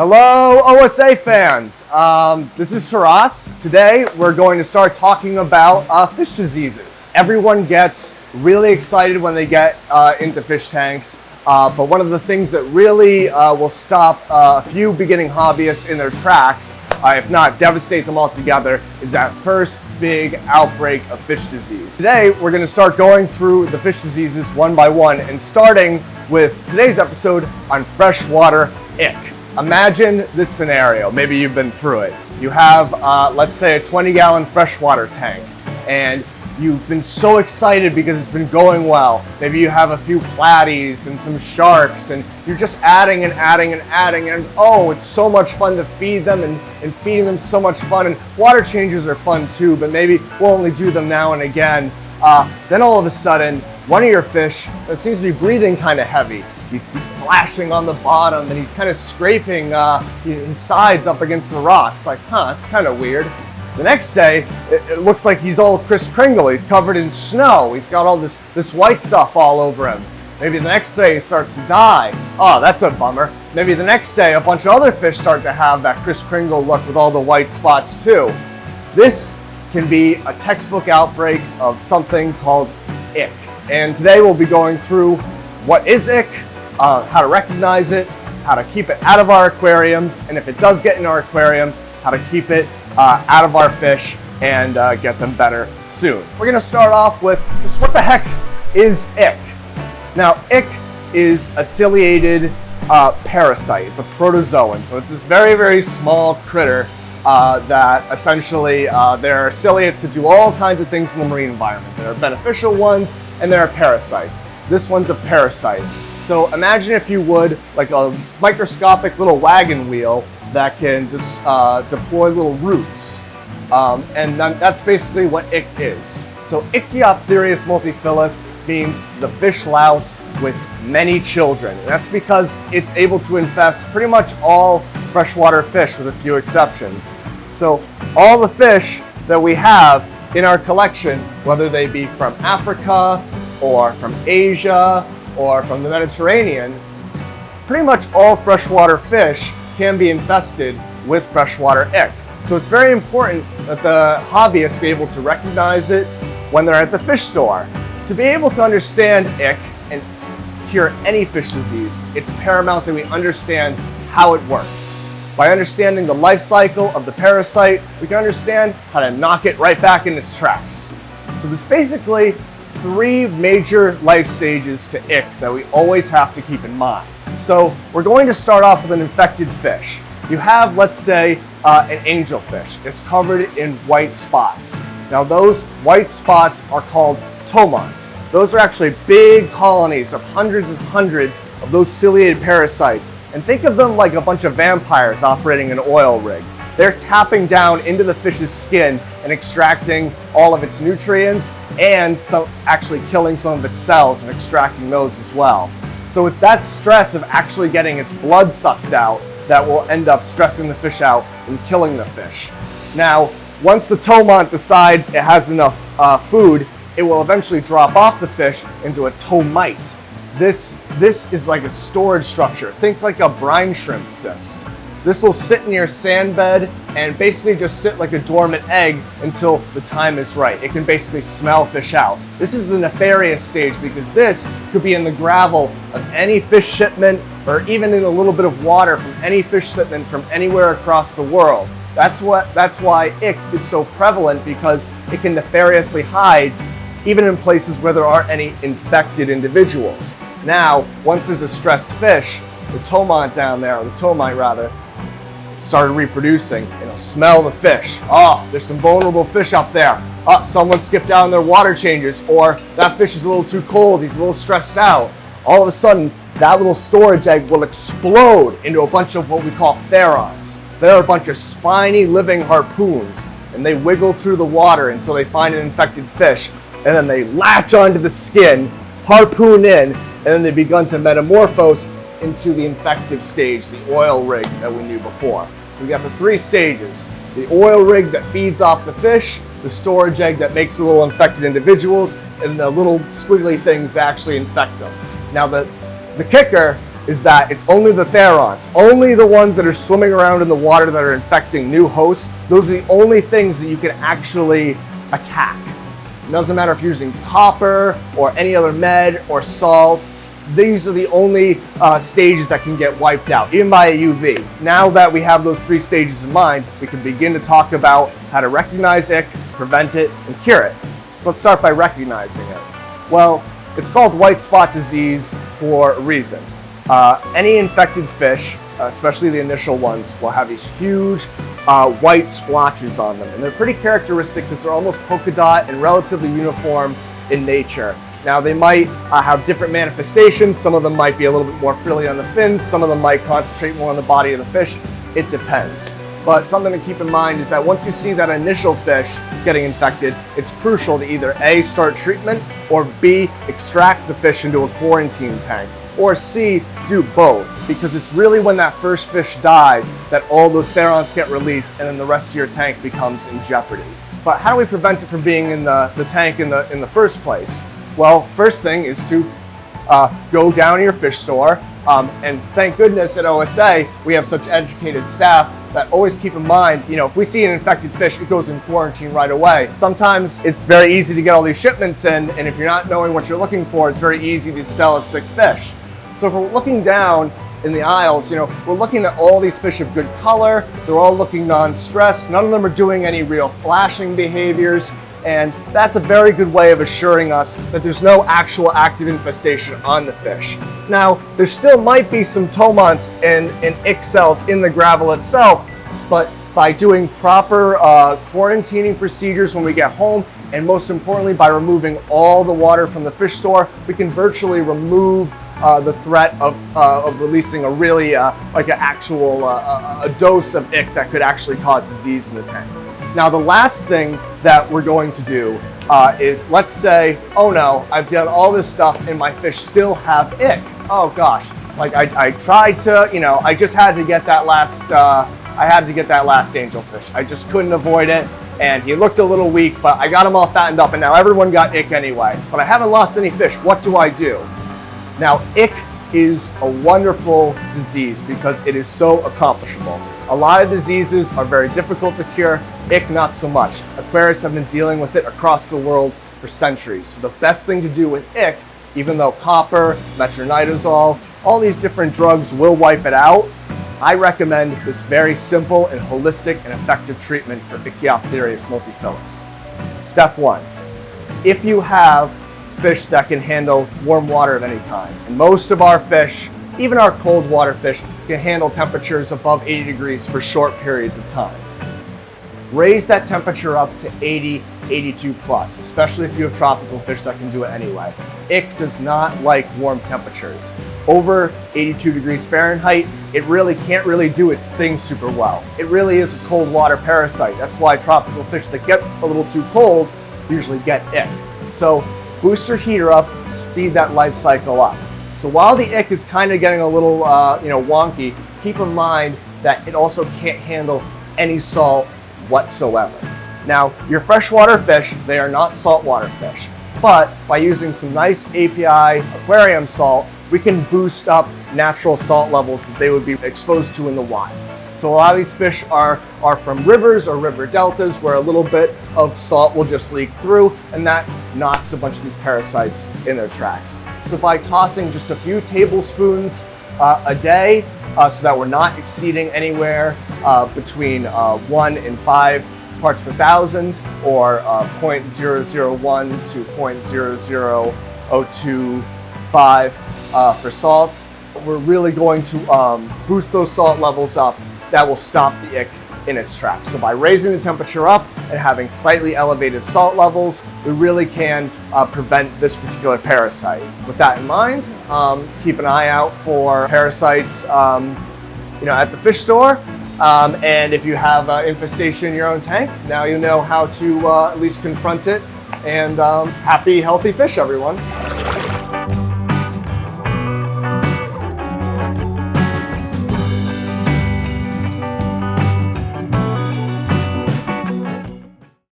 Hello, OSA fans. This is Taras. Today, we're going to start talking about fish diseases. Everyone gets really excited when they get into fish tanks, but one of the things that really will stop a few beginning hobbyists in their tracks, if not devastate them altogether, is that first big outbreak of fish disease. Today, we're going to start going through the fish diseases one by one, and starting with today's episode on freshwater ick. Imagine this scenario. Maybe you've been through it. You have, let's say, a 20-gallon freshwater tank, and you've been so excited because it's been going well. Maybe you have a few platies and some sharks, and you're just adding and adding and adding, and oh, it's so much fun to feed them, and feeding them so much fun, and water changes are fun too, but maybe we'll only do them now and again. Then all of a sudden, one of your fish seems to be breathing kind of heavy. He's flashing on the bottom, and he's kind of scraping his sides up against the rock. It's like, it's kind of weird. The next day, it looks like he's all Kris Kringle. He's covered in snow. He's got all this white stuff all over him. Maybe the next day he starts to die. Oh, that's a bummer. Maybe the next day a bunch of other fish start to have that Kris Kringle look with all the white spots too. This can be a textbook outbreak of something called ick. And today we'll be going through what is ick, how to recognize it, how to keep it out of our aquariums, and if it does get in our aquariums, how to keep it out of our fish and get them better soon. We're going to start off with just what the heck is ick. Now, ick is a ciliated parasite. It's a protozoan, so it's this very, very small critter that essentially there are ciliates that do all kinds of things in the marine environment. There are beneficial ones and there are parasites. This one's a parasite. So imagine, if you would, like a microscopic little wagon wheel that can just deploy little roots. And that's basically what ick is. So Ichthyopterius multifilus means the fish louse with many children. And that's because it's able to infest pretty much all freshwater fish with a few exceptions. So all the fish that we have in our collection, whether they be from Africa or from Asia or from the Mediterranean, pretty much all freshwater fish can be infested with freshwater ick. So it's very important that the hobbyists be able to recognize it when they're at the fish store. To be able to understand ick and cure any fish disease, it's paramount that we understand how it works. By understanding the life cycle of the parasite, we can understand how to knock it right back in its tracks. So there's basically three major life stages to ick that we always have to keep in mind. So we're going to start off with an infected fish. You have, let's say, an angelfish. It's covered in white spots. Now those white spots are called tomonts. Those are actually big colonies of hundreds and hundreds of those ciliated parasites. And think of them like a bunch of vampires operating an oil rig. They're tapping down into the fish's skin and extracting all of its nutrients and actually killing some of its cells and extracting those as well. So it's that stress of actually getting its blood sucked out that will end up stressing the fish out and killing the fish. Now, once the tomont decides it has enough food, it will eventually drop off the fish into a tomite. This is like a storage structure. Think like a brine shrimp cyst. This will sit in your sand bed and basically just sit like a dormant egg until the time is right. It can basically smell fish out. This is the nefarious stage because this could be in the gravel of any fish shipment or even in a little bit of water from any fish shipment from anywhere across the world. That's why ick is so prevalent, because it can nefariously hide even in places where there aren't any infected individuals. Now, once there's a stressed fish, the tomont down there, or the tomite rather, started reproducing. It'll smell the fish. Oh, there's some vulnerable fish up there. Oh, someone skipped down their water changes, or that fish is a little too cold, he's a little stressed out. All of a sudden, that little storage egg will explode into a bunch of what we call therons. They're a bunch of spiny living harpoons, and they wiggle through the water until they find an infected fish, and then they latch onto the skin, harpoon in, and then they begun to metamorphose into the infective stage, the oil rig that we knew before. So we got the three stages: the oil rig that feeds off the fish, the storage egg that makes the little infected individuals, and the little squiggly things that actually infect them. Now the kicker is that it's only the therons, only the ones that are swimming around in the water that are infecting new hosts. Those are the only things that you can actually attack. It doesn't matter if you're using copper or any other med or salts. These are the only stages that can get wiped out, even by a UV. Now that we have those 3 stages in mind, we can begin to talk about how to recognize ick, prevent it, and cure it. So let's start by recognizing it. Well, it's called white spot disease for a reason. Any infected fish, especially the initial ones, will have these huge white splotches on them. And they're pretty characteristic because they're almost polka dot and relatively uniform in nature. Now they might have different manifestations. Some of them might be a little bit more frilly on the fins. Some of them might concentrate more on the body of the fish. It depends. But something to keep in mind is that once you see that initial fish getting infected, it's crucial to either A, start treatment, or B, extract the fish into a quarantine tank, or C, do both, because it's really when that first fish dies that all those therons get released and then the rest of your tank becomes in jeopardy. But how do we prevent it from being in the tank in the first place? Well, first thing is to go down to your fish store, and thank goodness at OSA we have such educated staff that always keep in mind, if we see an infected fish, it goes in quarantine right away. Sometimes it's very easy to get all these shipments in, and if you're not knowing what you're looking for, it's very easy to sell a sick fish. So if we're looking down in the aisles, we're looking at all these fish of good color, they're all looking non-stressed, none of them are doing any real flashing behaviors, and that's a very good way of assuring us that there's no actual active infestation on the fish. Now, there still might be some tomonts and ick cells in the gravel itself, but by doing proper quarantining procedures when we get home, and most importantly by removing all the water from the fish store, we can virtually remove the threat of releasing a really like an actual a dose of ick that could actually cause disease in the tank. Now the last thing that we're going to do is, let's say, oh no, I've done all this stuff and my fish still have ick. Oh gosh, like I tried to, I just had to get that last, I had to get that last angelfish. I just couldn't avoid it, and he looked a little weak, but I got him all fattened up, and now everyone got ick anyway. But I haven't lost any fish. What do I do? Now, ick is a wonderful disease because it is so accomplishable. A lot of diseases are very difficult to cure, ick not so much. Aquarists have been dealing with it across the world for centuries. So the best thing to do with ick, even though copper, metronidazole, all these different drugs will wipe it out, I recommend this very simple and holistic and effective treatment for Ichthyopteris multifilus. Step 1, if you have fish that can handle warm water of any kind, and most of our fish, even our cold water fish, can handle temperatures above 80 degrees for short periods of time. Raise that temperature up to 80, 82 plus, especially if you have tropical fish that can do it anyway. Ick does not like warm temperatures. Over 82 degrees Fahrenheit, it really can't do its thing super well. It really is a cold water parasite. That's why tropical fish that get a little too cold usually get ick. So boost your heater up, speed that life cycle up. So while the ick is kind of getting a little wonky, keep in mind that it also can't handle any salt whatsoever. Now, your freshwater fish, they are not saltwater fish, but by using some nice API aquarium salt, we can boost up natural salt levels that they would be exposed to in the wild. So a lot of these fish are from rivers or river deltas where a little bit of salt will just leak through, and that knocks a bunch of these parasites in their tracks. So by tossing just a few tablespoons a day, so that we're not exceeding anywhere between 1 and 5 parts per thousand, or 0.001 to 0.00025 for salt, we're really going to boost those salt levels up. That will stop the ick in its tracks. So by raising the temperature up and having slightly elevated salt levels, we really can prevent this particular parasite. With that in mind, keep an eye out for parasites at the fish store. And if you have infestation in your own tank, now you know how to at least confront it. And happy, healthy fish, everyone.